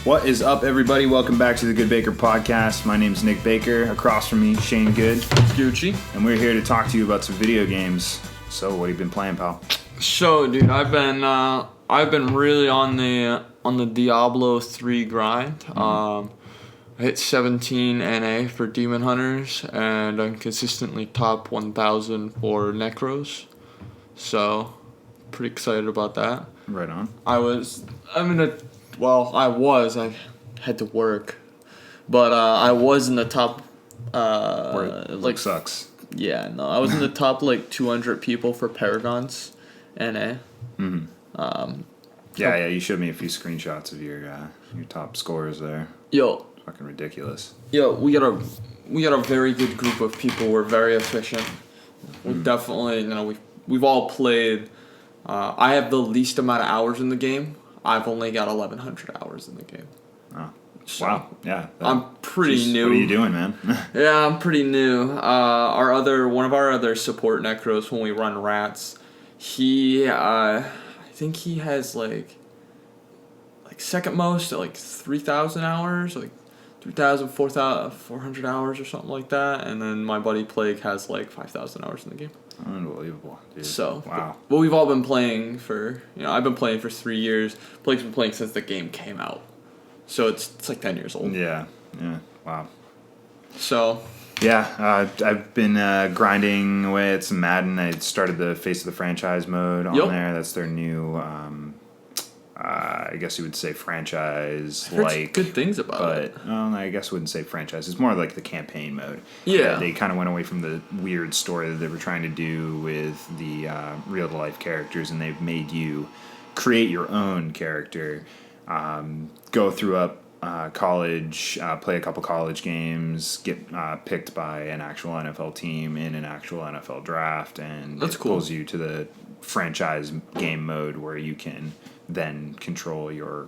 What is up, everybody? Welcome back to the GoodeBaker Podcast. My name's Nick Baker. Across from me, Shane Good. Gucci. And we're here to talk to you about some video games. So, what have you been playing, pal? So, dude, I've been really on the Diablo 3 grind. I hit 17 NA for Demon Hunters, and I'm consistently top 1,000 for Necros. So, pretty excited about that. Right on. I had to work, but I was in the top. Work sucks. Yeah, no, I was in the top 200 people for Paragons, NA. Mm-hmm. Yeah, you showed me a few screenshots of your top scores there. Yo, fucking ridiculous. Yo, we got a very good group of people. We're very efficient. We definitely, we've all played. I have the least amount of hours in the game. I've only got 1,100 hours in the game. Oh, so wow. Yeah. I'm pretty new. What are you doing, man? Yeah, I'm pretty new. One of our other support necros when we run rats, I think he has second most at 3,000 hours, 3,000, 4,400 hours or something like that. And then my buddy Plague has 5,000 hours in the game. Unbelievable, dude. So, wow. But we've all been playing for, I've been playing for 3 years. Plague's been playing since the game came out. So it's 10 years old. Yeah, wow. So. Yeah, I've been grinding away at some Madden. I started the Face of the Franchise mode on there. That's their new, I guess you would say franchise. Good things about it. I guess I wouldn't say franchise. It's more like the campaign mode. Yeah. They kind of went away from the weird story that they were trying to do with the real-to-life characters, and they've made you create your own character, go through college, play a couple college games, get picked by an actual NFL team in an actual NFL draft, and That's cool. Pulls you to the franchise game mode where you can then control your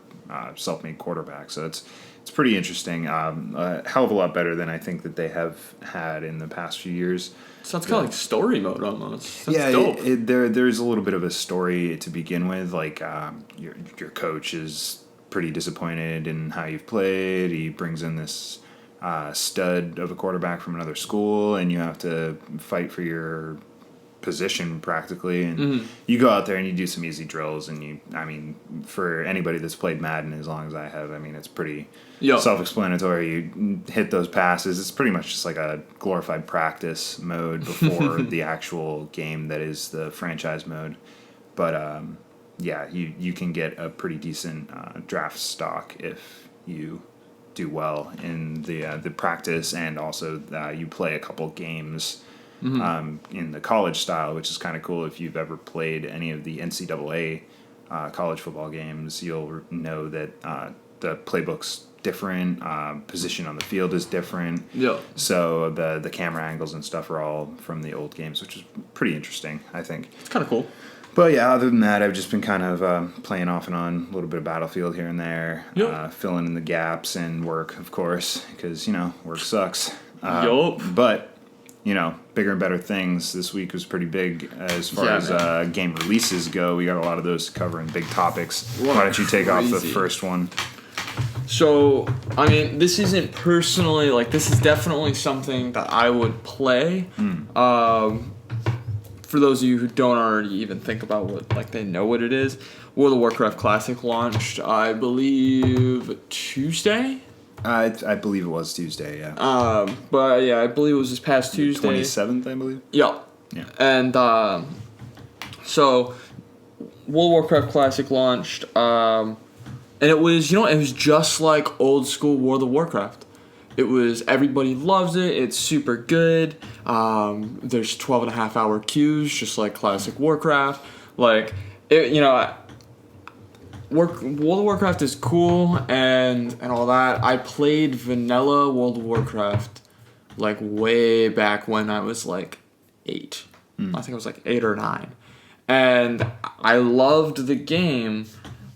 self-made quarterback. So it's pretty interesting. A hell of a lot better than I think that they have had in the past few years. Sounds kind of like story mode almost. That's dope. There's a little bit of a story to begin with. Your coach is pretty disappointed in how you've played. He brings in this stud of a quarterback from another school, and you have to fight for your position practically, and you go out there and you do some easy drills, and for anybody that's played Madden as long as I have, it's pretty self-explanatory. You hit those passes. It's pretty much just like a glorified practice mode before the actual game that is the franchise mode. But you can get a pretty decent draft stock if you do well in the practice, and also you play a couple games in the college style, which is kind of cool. If you've ever played any of the NCAA college football games, you'll know that the playbook's different, position on the field is different. Yeah. So the camera angles and stuff are all from the old games, which is pretty interesting, I think. It's kind of cool. But yeah, other than that, I've just been kind of playing off and on, a little bit of Battlefield here and there, filling in the gaps, and work, of course, because, work sucks. But bigger and better things. This week was pretty big as far as game releases go. We got a lot of those to cover in big topics. Why don't you take off the first one? So, this isn't personally, this is definitely something that I would play. For those of you who don't already even think about what, they know what it is, World of Warcraft Classic launched, I believe, Tuesday? I believe it was Tuesday, yeah. But yeah, I believe it was this past Tuesday. 27th, I believe. Yeah. And so World of Warcraft Classic launched, and it was, it was just like old school World of Warcraft. It was, everybody loves it. It's super good. There's 12.5-hour queues, just like classic Warcraft. World of Warcraft is cool and all that. I played vanilla World of Warcraft way back when I was 8. I think I was 8 or 9. And I loved the game,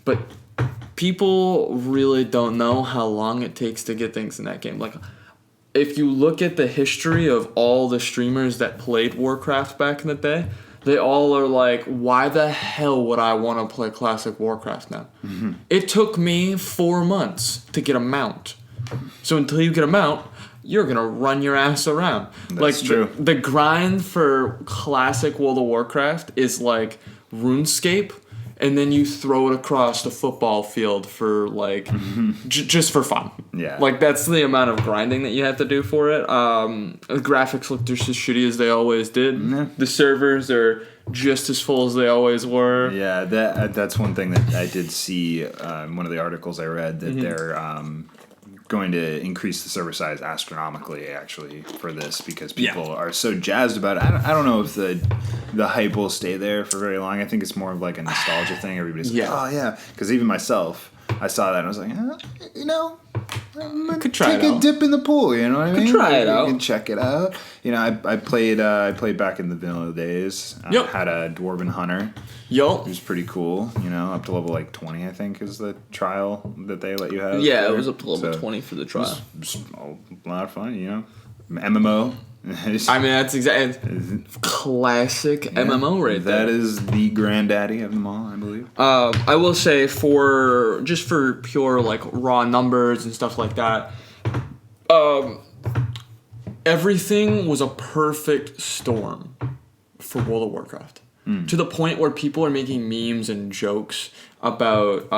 but people really don't know how long it takes to get things in that game. If you look at the history of all the streamers that played Warcraft back in the day, they all are like, why the hell would I want to play Classic Warcraft now? Mm-hmm. It took me 4 months to get a mount. So until you get a mount, you're going to run your ass around. That's true. The grind for Classic World of Warcraft is like RuneScape, and then you throw it across the football field for like just for fun. Yeah. Like that's the amount of grinding that you have to do for it. The graphics look just as shitty as they always did. Mm-hmm. The servers are just as full as they always were. Yeah, that's one thing that I did see in one of the articles I read, that they're going to increase the server size astronomically, actually, for this, because people are so jazzed about it. I don't know if the hype will stay there for very long. I think it's more of like a nostalgia thing. Everybody's like, oh yeah, because even myself, I saw that and I was like, Could try take a dip in the pool. You know what I mean? Could try it out. You can check it out. You know, I played back in the vanilla days. Had a Dwarven Hunter. Yo, It was pretty cool, you know, up to level like 20, I think, is the trial that they let you have. yeah, there. it was up to level 20 for the trial. It was a lot of fun, you know. MMO. I mean, that's exactly classic MMO right there. That is the granddaddy of them all, I believe. I will say for pure like raw numbers and stuff like that, everything was a perfect storm for World of Warcraft. To the point where people are making memes and jokes about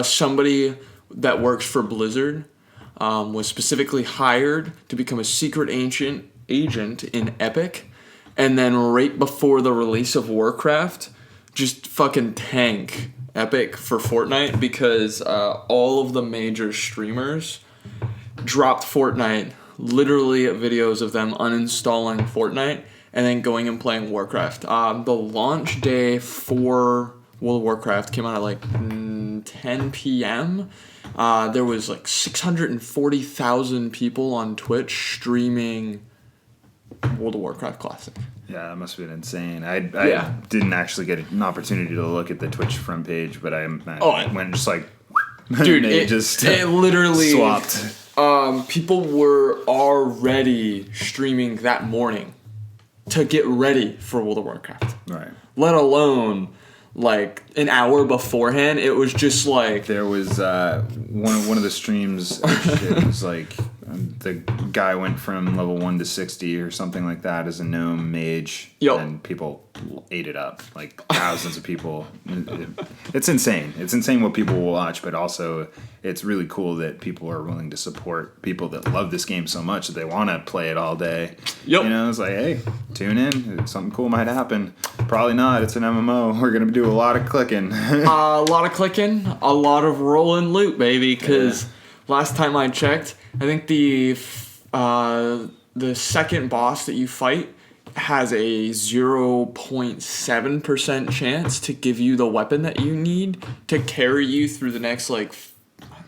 somebody that works for Blizzard was specifically hired to become a secret agent in Epic, and then right before the release of Warcraft, just fucking tank Epic for Fortnite, because all of the major streamers dropped Fortnite, literally videos of them uninstalling Fortnite and then going and playing Warcraft. The launch day for World of Warcraft came out at like 10 p.m. There was like 640,000 people on Twitch streaming World of Warcraft Classic. Yeah, that must have been insane. I didn't actually get an opportunity to look at the Twitch front page, but I went just like... Dude, it literally... swapped. People were already streaming that morning to get ready for World of Warcraft. Right. Let alone, like, an hour beforehand. It was just like... There was one of the streams, it was like... the guy went from level 1 to 60 or something like that as a gnome mage. Yep. And people ate it up. Like, thousands of people. It's insane. It's insane what people will watch, but also it's really cool that people are willing to support people that love this game so much that they want to play it all day. Yep. You know, it's like, hey, tune in. Something cool might happen. Probably not. It's an MMO. We're going to do a lot of clicking. A lot of clicking, a lot of roll and loot, baby, because last time I checked, I think the second boss that you fight has a 0.7% chance to give you the weapon that you need to carry you through the next like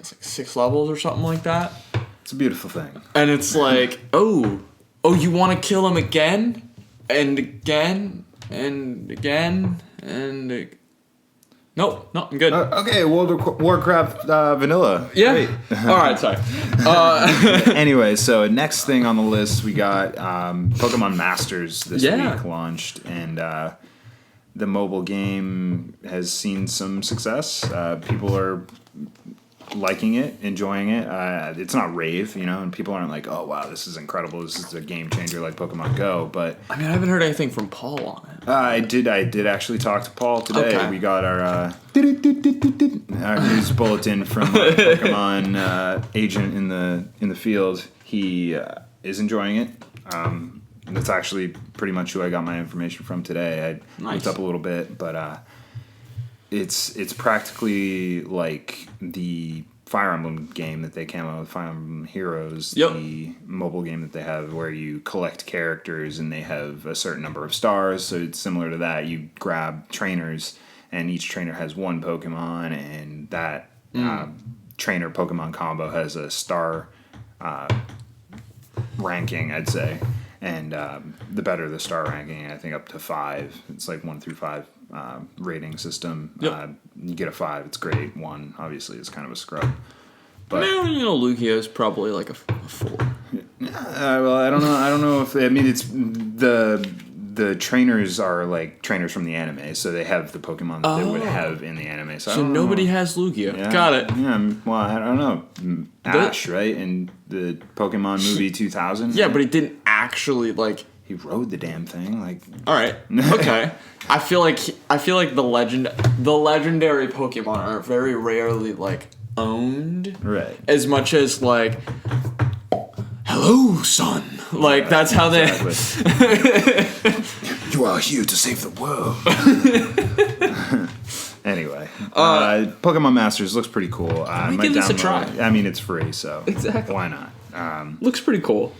6 levels or something like that. It's a beautiful thing. And it's like, oh, you want to kill him again and again and again and again. Nope, I'm good. Okay, World of Warcraft vanilla. Yeah. Great. All right, sorry. Anyway, so next thing on the list, we got Pokemon Masters this week launched, and the mobile game has seen some success. People are liking it, enjoying it. It's not rave, you know, and people aren't like, oh wow, this is incredible, this is a game changer like Pokemon Go. But I mean, I haven't heard anything from Paul on it. I did actually talk to Paul today. Okay. We got our news bulletin from our Pokemon agent in the field. He is enjoying it. That's actually pretty much who I got my information from today. I looked up a little bit, but it's practically like the Fire Emblem game that they came out with, Fire Emblem Heroes, the mobile game that they have where you collect characters and they have a certain number of stars. So it's similar to that. You grab trainers and each trainer has one Pokemon, and that trainer Pokemon combo has a star ranking, I'd say. And the better the star ranking, I think up to 5. It's like 1 through 5 rating system. You get a 5, it's great. 1, obviously, is kind of a scrub. But you know, Lugia's probably like a 4. Well, I don't know. I don't know if it's the the trainers are like trainers from the anime, so they have the Pokemon that they would have in the anime. So nobody has Lugia. Yeah, Got it. Yeah, well, I don't know. Ash, right? In the Pokemon movie 2000? Yeah, but he didn't actually, like... He rode the damn thing, like... Alright, okay. I feel like the legendary Pokemon are very rarely, like, owned. Right. As much as, like... Hello, son. Like, that's how they... You are here to save the world. Anyway, Pokemon Masters looks pretty cool. I might give this a try. I mean, it's free, so exactly. Why not? Looks pretty cool.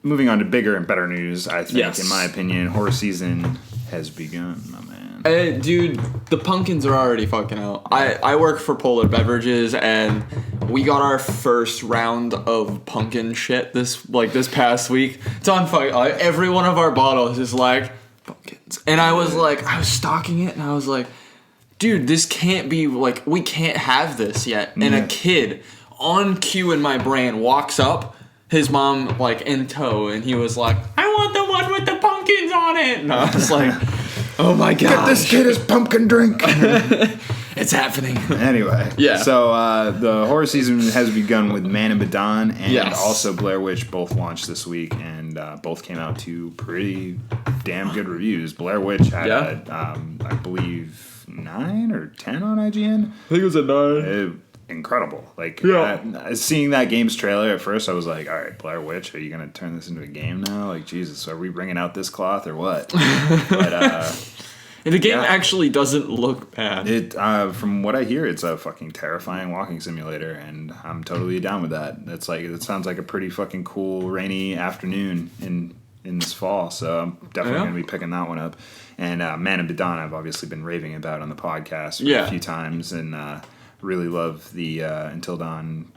Moving on to bigger and better news, I think, Yes. in my opinion, horror season has begun, my man. Dude, the pumpkins are already fucking out. I work for Polar Beverages, and we got our first round of pumpkin shit this past week. It's on fucking every one of our bottles is like pumpkins, and I was stocking it, and I was like, dude, this can't be, like, we can't have this yet. And a kid on cue in my brain walks up, his mom like in tow, and he was like, I want the one with the pumpkins on it. And I was like, oh my god, get this kid his pumpkin drink. It's happening. Anyway, yeah. So the horror season has begun with Man and Madden and Yes. also Blair Witch both launched this week, and both came out to pretty damn good reviews. Blair Witch had, I believe, 9 or 10 on IGN. I think it was a 9. Incredible. Like, yeah. Seeing that game's trailer at first, I was like, all right, Blair Witch, are you going to turn this into a game now? Like, Jesus, are we bringing out this cloth or what? But, and the game actually doesn't look bad. It, from what I hear, it's a fucking terrifying walking simulator, and I'm totally down with that. It sounds like a pretty fucking cool rainy afternoon in this fall, so I'm definitely going to be picking that one up. And Man and Madden, I've obviously been raving about on the podcast a few times, and really love the Until Dawn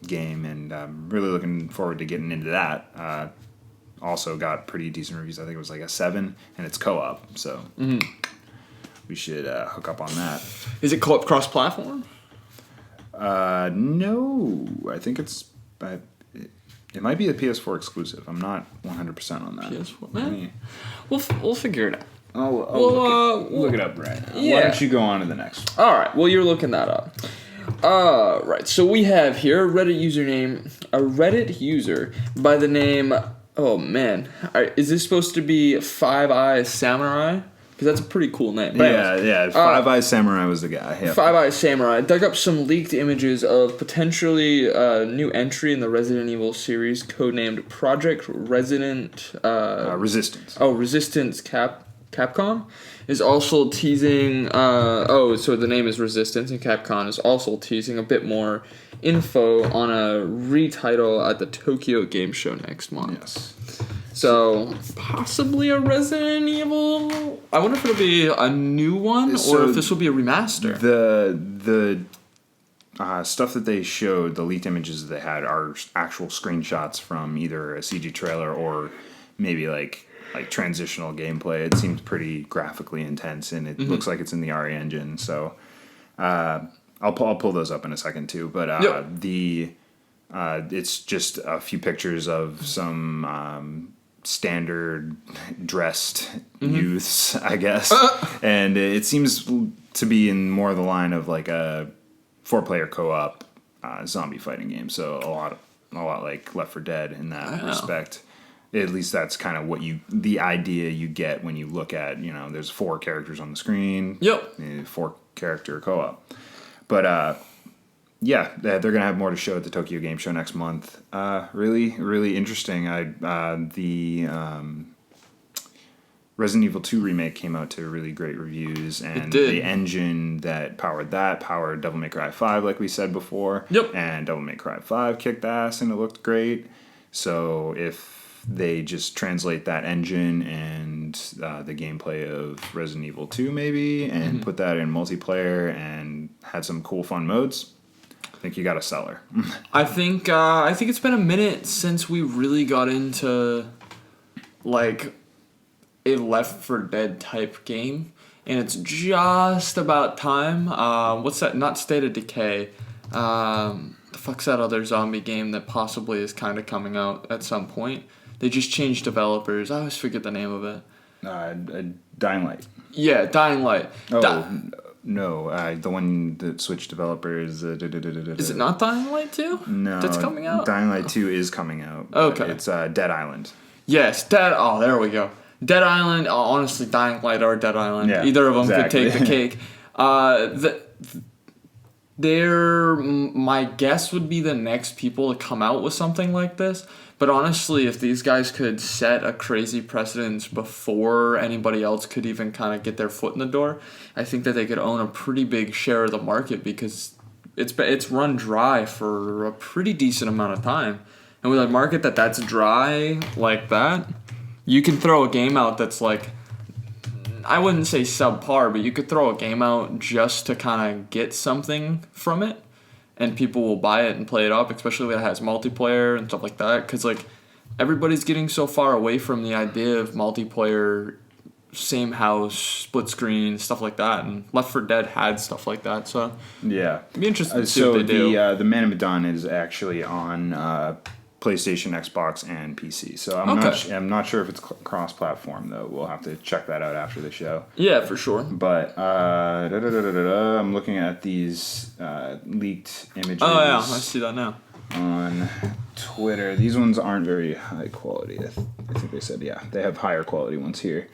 game, and really looking forward to getting into that. Also got pretty decent reviews. I think it was like a 7, and it's co-op, so we should hook up on that. Is it co-op cross-platform? No, I think it's... It might be a PS4 exclusive. I'm not 100% on that. PS4, man. We'll figure it out. I'll look it up right now. Yeah. Why don't you go on to the next one? All right. Well, you're looking that up. Right. So we have here a Reddit user by the name. Oh man, is this supposed to be Five Eyes Samurai? Because that's a pretty cool name. But Yeah. Five Eyes Samurai was the guy. Yep. Five Eyes Samurai dug up some leaked images of potentially new entry in the Resident Evil series, codenamed Project Resistance. Resistance Capcom is also teasing. So the name is Resistance, and Capcom is also teasing a bit more info on a retitle at the Tokyo Game Show next month. Yes. So, possibly a Resident Evil... I wonder if it'll be a new one, or if this will be a remaster. The stuff that they showed, the leaked images that they had, are actual screenshots from either a CG trailer or maybe like transitional gameplay. It seems pretty graphically intense, and it looks like it's in the RE engine. So, I'll pull those up in a second too. But it's just a few pictures of some standard dressed youths, I guess, and it seems to be in more of the line of like a 4-player co-op zombie fighting game. So a lot like Left 4 Dead in that respect. At least that's kind of the idea you get when you look at, there's 4 characters on the screen. Yep. 4-character co-op. But they're gonna have more to show at the Tokyo Game Show next month. Really, really interesting. The Resident Evil 2 remake came out to really great reviews, and the engine that powered Devil May Cry 5, like we said before. Yep. And Devil May Cry 5 kicked ass, and it looked great. So if they just translate that engine and the gameplay of Resident Evil 2 maybe, and put that in multiplayer and had some cool fun modes, I think you got a seller. I think it's been a minute since we really got into like a Left 4 Dead type game, and it's just about time. What's that? Not State of Decay. The fuck's that other zombie game that possibly is kind of coming out at some point? They just changed developers. I always forget the name of it. Dying Light. Yeah, Dying Light. No, the one that switched developers. Is it not Dying Light 2? No. That's coming out? Dying Light 2 is coming out. Okay. It's Dead Island. Yes, there we go. Dead Island, honestly, Dying Light or Dead Island. Yeah, Either of them exactly. could take the cake. My guess would be the next people to come out with something like this. But honestly, if these guys could set a crazy precedence before anybody else could even kind of get their foot in the door, I think that they could own a pretty big share of the market because it's run dry for a pretty decent amount of time. And with a market that's dry like that, you can throw a game out that's like, I wouldn't say subpar, but you could throw a game out just to kind of get something from it. And people will buy it and play it up, especially if it has multiplayer and stuff like that. Because, like, everybody's getting so far away from the idea of multiplayer, same house, split screen, stuff like that. And Left 4 Dead had stuff like that. So, yeah. It'd be interesting to see what they do. The Man of Medan is actually on PlayStation, Xbox, and PC. So I'm not sure if it's cross-platform, though. We'll have to check that out after the show. Yeah, for sure. But I'm looking at these leaked images. Oh, yeah. I see that now. On Twitter. These ones aren't very high quality. I think they said, they have higher quality ones here.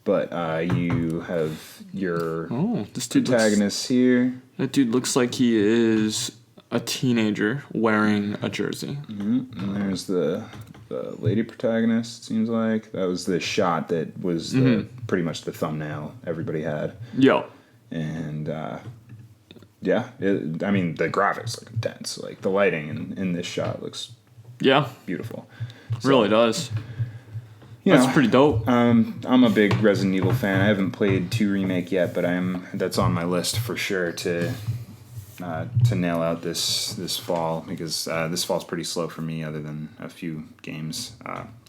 But you have your protagonist here. That dude looks like he is a teenager wearing a jersey. Mm-hmm. And there's the lady protagonist, it seems like. That was the shot that was pretty much the thumbnail everybody had. Yo. And, the graphics look intense. Like, the lighting in this shot looks beautiful. So, really does. That's pretty dope. I'm a big Resident Evil fan. I haven't played 2 Remake yet, but that's on my list for sure to nail out this fall, because this fall's pretty slow for me other than a few games.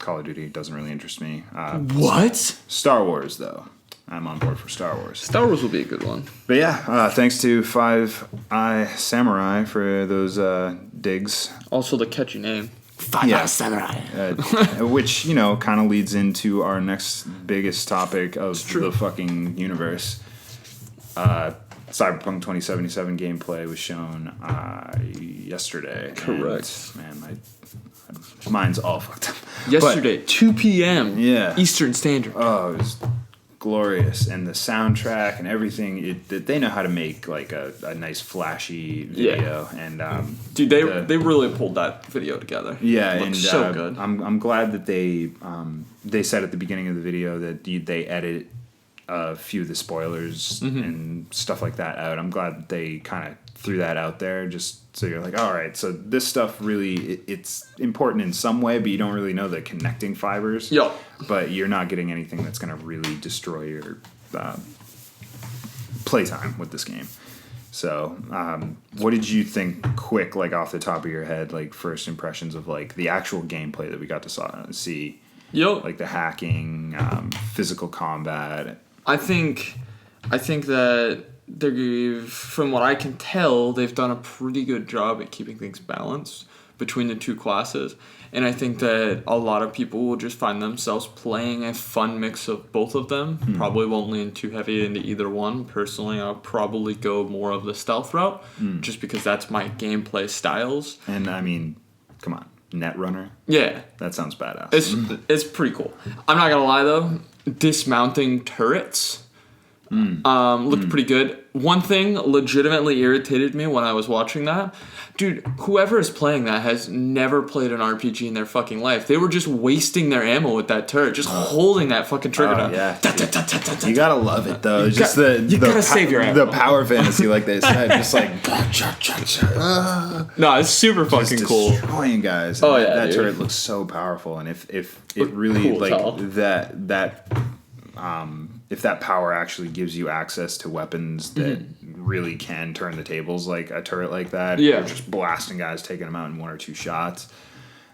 Call of Duty doesn't really interest me. What? Star Wars, though. I'm on board for Star Wars. Star Wars will be a good one. But thanks to Five Eye Samurai for those digs. Also the catchy name. Five Eye Samurai. Which, kind of leads into our next biggest topic of the fucking universe. Cyberpunk 2077 gameplay was shown yesterday. Correct. And, man, my mind's all fucked up. Yesterday, 2 p.m. Eastern Standard. Oh, it was glorious. And the soundtrack and everything, they know how to make like a nice flashy video. And dude, they really pulled that video together. Yeah, it looks so good. I'm glad that they said at the beginning of the video that they edit a few of the spoilers and stuff like that out. I'm glad that they kind of threw that out there, just so you're like, all right, so this stuff really, it's important in some way, but you don't really know the connecting fibers. Yo. But you're not getting anything that's going to really destroy your playtime with this game. So, what did you think, quick, like off the top of your head, like first impressions of like the actual gameplay that we got to see? Like the hacking, physical combat. I think that from what I can tell, they've done a pretty good job at keeping things balanced between the two classes. And I think that a lot of people will just find themselves playing a fun mix of both of them. Probably won't lean too heavy into either one. Personally, I'll probably go more of the stealth route, just because that's my gameplay styles. And I mean, come on, Netrunner? Yeah. That sounds badass. It's pretty cool. I'm not going to lie, though. Dismounting turrets looked pretty good. One thing legitimately irritated me when I was watching that. Dude, whoever is playing that has never played an RPG in their fucking life. They were just wasting their ammo with that turret, just holding that fucking trigger down. Yeah. You gotta love it, though. You gotta save your ammo. The power fantasy, like they said, just like... No, it's super fucking cool. Destroying guys. Oh, yeah, that dude. turret looks so powerful, and if it really, cool if that power actually gives you access to weapons that really can turn the tables, like a turret like that, you're just blasting guys, taking them out in 1 or 2 shots,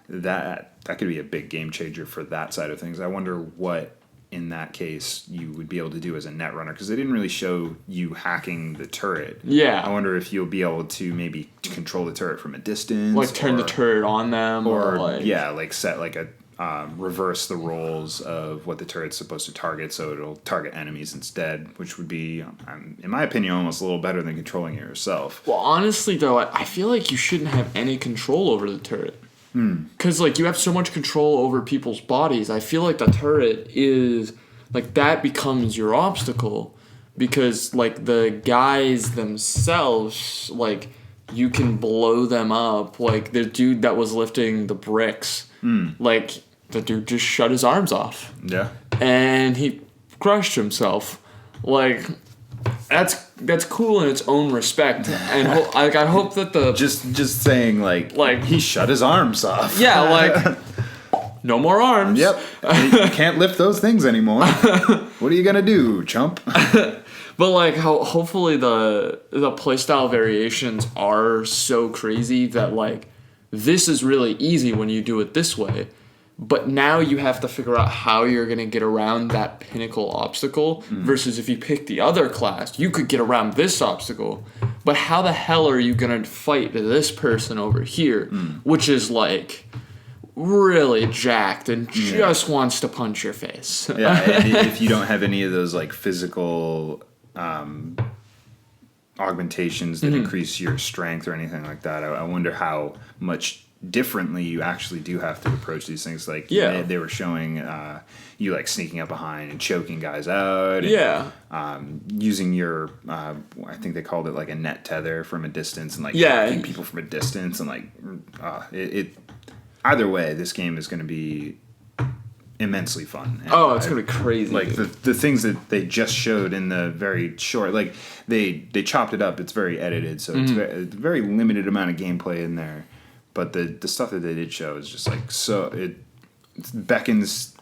that could be a big game changer for that side of things. I wonder what, in that case, you would be able to do as a Netrunner, because they didn't really show you hacking the turret. Yeah. I wonder if you'll be able to maybe control the turret from a distance. Like turn the turret on them. Or like set like reverse the roles of what the turret's supposed to target, so it'll target enemies instead, which would be, in my opinion, almost a little better than controlling it yourself. Well, honestly, though, I feel like you shouldn't have any control over the turret. Because, like, you have so much control over people's bodies. I feel like the turret is, like, that becomes your obstacle. Because, like, the guys themselves, like, you can blow them up. Like, the dude that was lifting the bricks, like, the dude just shut his arms off. Yeah. And he crushed himself. Like, that's cool in its own respect. And I hope that the... Just saying, like, he shut his arms off. Yeah, like... No more arms. Yep. You can't lift those things anymore. What are you gonna do, chump? But like, hopefully the playstyle variations are so crazy that like this is really easy when you do it this way, but now you have to figure out how you're gonna get around that pinnacle obstacle. Versus if you pick the other class, you could get around this obstacle, but how the hell are you gonna fight this person over here, which is like really jacked and just wants to punch your face. Yeah, and if you don't have any of those like physical augmentations that increase your strength or anything like that, I wonder how much differently you actually do have to approach these things. Like they were showing you like sneaking up behind and choking guys out. And, using your I think they called it like a net tether from a distance and like shocking people from a distance and like it either way, this game is going to be immensely fun. And it's going to be crazy. Like the things that they just showed in the very short, like they chopped it up. It's very edited, so it's a very limited amount of gameplay in there. But the stuff that they did show is just like so it beckons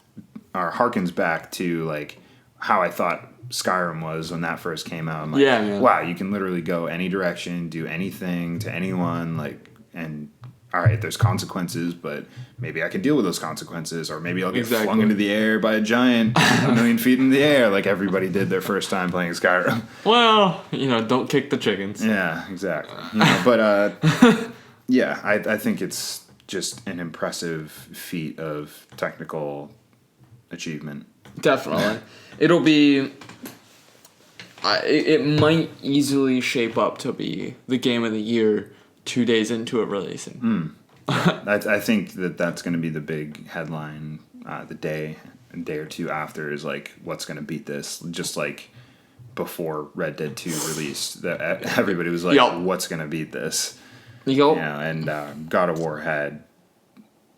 or harkens back to like how I thought Skyrim was when that first came out. I'm like, wow, you can literally go any direction, do anything to anyone, like and. All right, there's consequences, but maybe I can deal with those consequences, or maybe I'll get flung into the air by a giant a million feet in the air, like everybody did their first time playing Skyrim. Well, don't kick the chickens. Yeah, exactly. But I think it's just an impressive feat of technical achievement. Definitely, it'll be. It might easily shape up to be the game of the year. 2 days into it releasing. I think that's going to be the big headline. The day or two after is like, what's going to beat this? Just like before Red Dead 2 released, everybody was like, what's going to beat this? And God of War had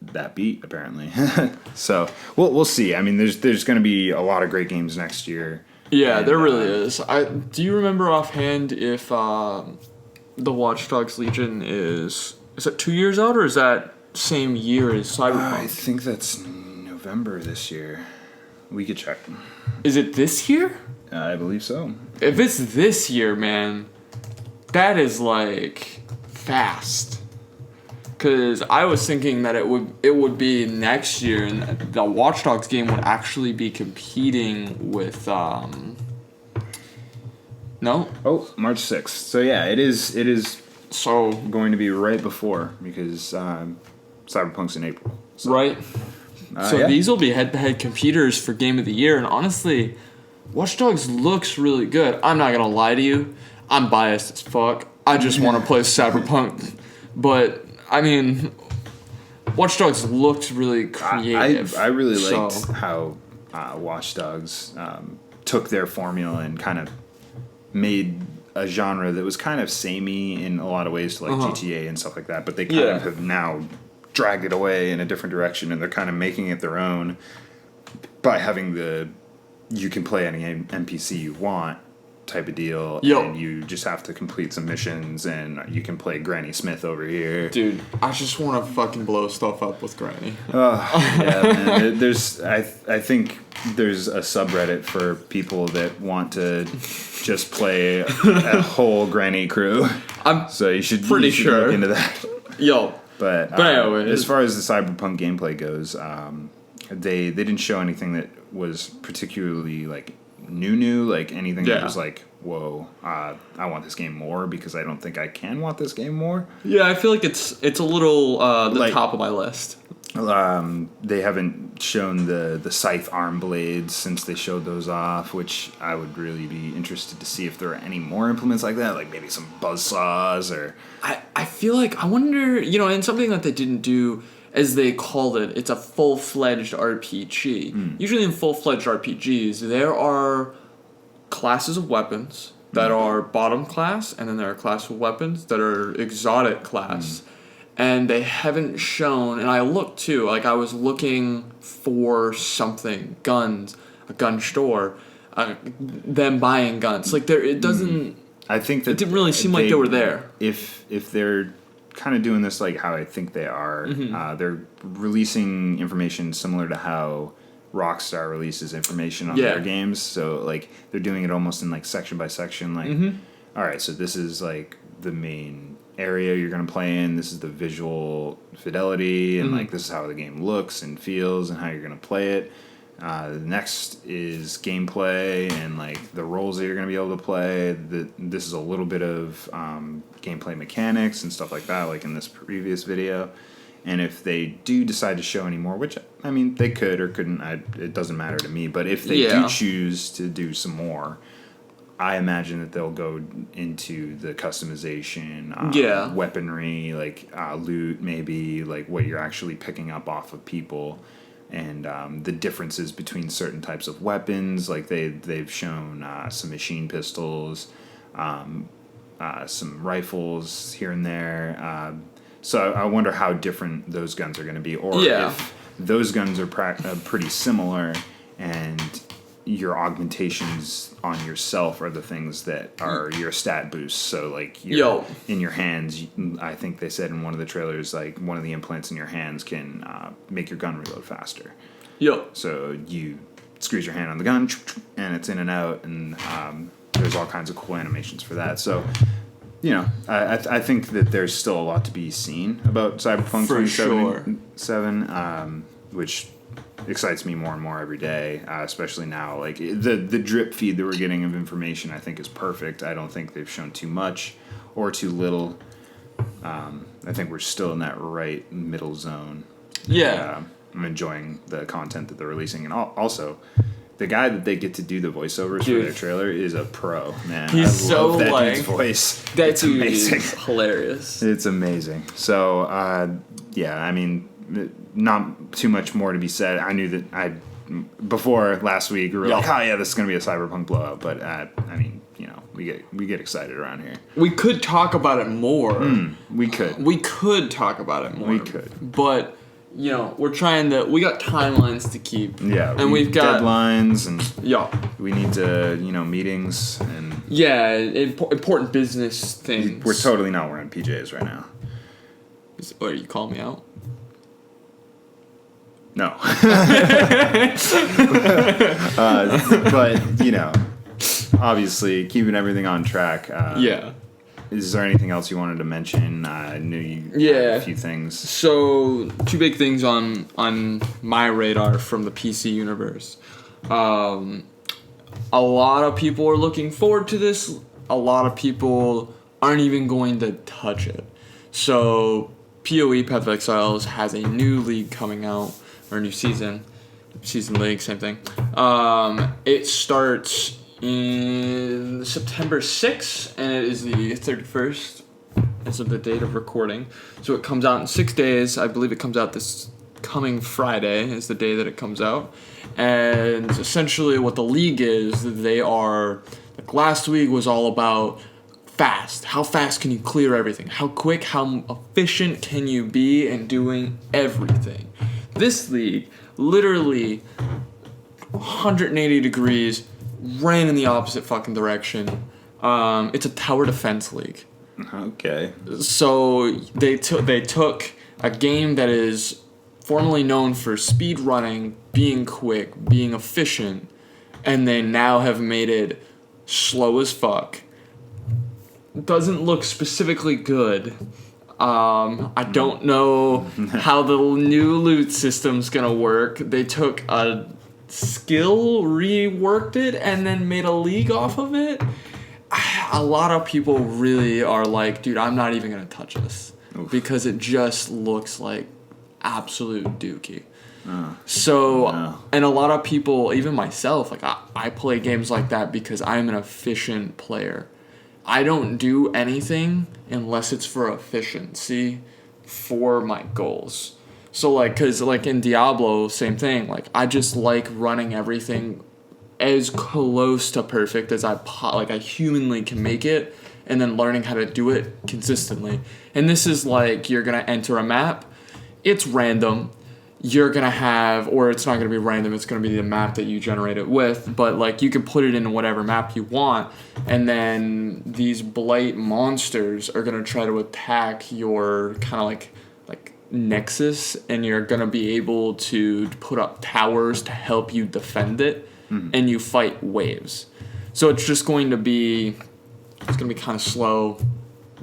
that beat apparently. So we'll see. I mean, there's going to be a lot of great games next year. Yeah, there really is. Do you remember offhand if the Watch Dogs Legion is it 2 years out, or is that same year as Cyberpunk? I think that's November this year. We could check. Is it this year? I believe so. If it's this year, man, that is like fast. Because I was thinking that it would be next year, and the Watch Dogs game would actually be competing with No? Oh, March 6th. So yeah, it is so going to be right before, because Cyberpunk's in April. So. Right. So these will be head-to-head competitors for Game of the Year, and honestly, Watch Dogs looks really good. I'm not going to lie to you. I'm biased as fuck. I just want to play Cyberpunk. But, I mean, Watch Dogs looks really creative. I really liked how Watch Dogs took their formula and kind of made a genre that was kind of samey in a lot of ways to like GTA and stuff like that, but they kind of have now dragged it away in a different direction, and they're kind of making it their own by having you can play any NPC you want type of deal, and you just have to complete some missions, and you can play Granny Smith over here. Dude, I just want to fucking blow stuff up with Granny. Man. I think there's a subreddit for people that want to just play a whole Granny crew. So you should pretty sure look into that. But anyway, as far as the Cyberpunk gameplay goes, they didn't show anything that was particularly like new, like anything that was like, whoa, I want this game more, because I don't think I can want this game more. Yeah, I feel like it's a little the top of my list. They haven't shown the scythe arm blades since they showed those off, which I would really be interested to see if there are any more implements like that, like maybe some buzzsaws or... I feel like, I wonder, and something that they didn't do, as they called it, it's a full-fledged RPG. Usually in full-fledged RPGs, there are classes of weapons that are bottom class, and then there are classes of weapons that are exotic class. And they haven't shown, and I looked too, like I was looking for something, guns, a gun store, them buying guns. Like it doesn't... I think that it didn't really seem like they were there. If they're kind of doing this like how I think they are, they're releasing information similar to how Rockstar releases information on their games. So like they're doing it almost in like section by section. Like, all right, so this is like the main area you're going to play in. This is the visual fidelity, and like this is how the game looks and feels and how you're going to play it. The next is gameplay and like the roles that you're going to be able to play. This is a little bit of gameplay mechanics and stuff like that, like in this previous video. And if they do decide to show any more, which I mean they could or couldn't, it doesn't matter to me. But if they do choose to do some more, I imagine that they'll go into the customization, weaponry, like loot, maybe like what you're actually picking up off of people, and the differences between certain types of weapons. Like they've shown some machine pistols, some rifles here and there. So I wonder how different those guns are going to be, or if those guns are pretty similar, and your augmentations on yourself are the things that are your stat boosts. So like in your hands, I think they said in one of the trailers, like one of the implants in your hands can make your gun reload faster. So you squeeze your hand on the gun and it's in and out, and there's all kinds of cool animations for that. So I think that there's still a lot to be seen about Cyberpunk 2077, which excites me more and more every day, especially now. Like the drip feed that we're getting of information, I think is perfect. I don't think they've shown too much or too little. I think we're still in that right middle zone. I'm enjoying the content that they're releasing, and also the guy that they get to do the voiceovers for their trailer is a pro, man. He's I love that dude's voice. That dude amazing. Is hilarious. It's amazing. So I mean, not too much more to be said. I knew that before last week we were like, oh yeah, this is gonna be a Cyberpunk blowout. But I mean, we get excited around here. We could talk about it more. We could. We could talk about it more. We could. But we're trying to. We got timelines to keep. Yeah, and we've got deadlines, and we need to meetings and important business things. We're totally not wearing PJs right now. Or you call me out? No. But obviously keeping everything on track. Is there anything else you wanted to mention? I knew you had a few things. So, two big things on my radar from the PC universe. A lot of people are looking forward to this. A lot of people aren't even going to touch it. So, PoE, Path of Exiles, has a new league coming out, or a new season league, same thing. It starts in September 6th, and it is the 31st as of the date of recording. So it comes out in 6 days. I believe it comes out this coming Friday is the day that it comes out. And essentially what the league is, they are, like last week was all about fast. How fast can you clear everything? How quick, how efficient can you be in doing everything? This league, literally 180 degrees, ran in the opposite fucking direction. It's a tower defense league. Okay. So they took a game that is formerly known for speed running, being quick, being efficient, and they now have made it slow as fuck. Doesn't look specifically good. I don't know how the new loot system's gonna work. They took a skill, reworked it, and then made a league off of it. A lot of people really are like, dude, I'm not even gonna touch this. Oof. Because it just looks like absolute dookie. And a lot of people, even myself, like I play games like that because I'm an efficient player. I don't do anything unless it's for efficiency for my goals. So like, cause like in Diablo, same thing. Like I just like running everything as close to perfect as I humanly can make it, and then learning how to do it consistently. And this is like, you're gonna enter a map, it's random. You're going to have, or it's not going to be random, it's going to be the map that you generate it with, but like you can put it in whatever map you want, and then these blight monsters are going to try to attack your kind of like nexus, and you're going to be able to put up towers to help you defend it, and you fight waves. So it's just going to be, kind of slow.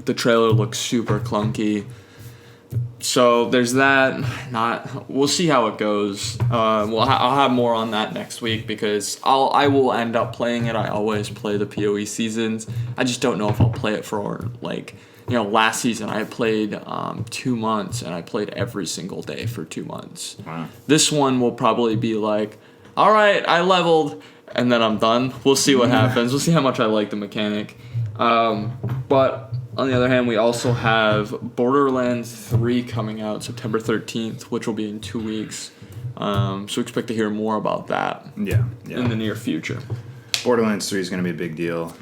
The trailer looks super clunky. So there's that. We'll see how it goes. I'll have more on that next week because I will end up playing it. I always play the PoE seasons. I just don't know if I'll play it for last season I played 2 months, and I played every single day for 2 months. Wow. This one will probably be like, all right, I leveled, and then I'm done. We'll see what happens. We'll see how much I like the mechanic. But on the other hand, we also have Borderlands 3 coming out September 13th, which will be in 2 weeks. So expect to hear more about that in the near future. Borderlands 3 is going to be a big deal.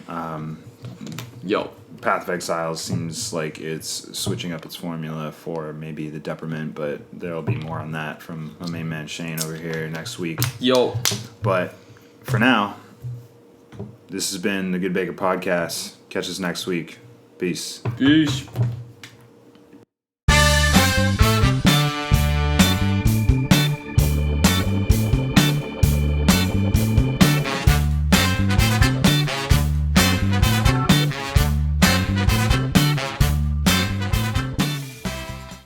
Path of Exile seems like it's switching up its formula for maybe the Department, but there'll be more on that from my main man Shane over here next week. But for now, this has been the GoodeBaker Podcast. Catch us next week. Peace.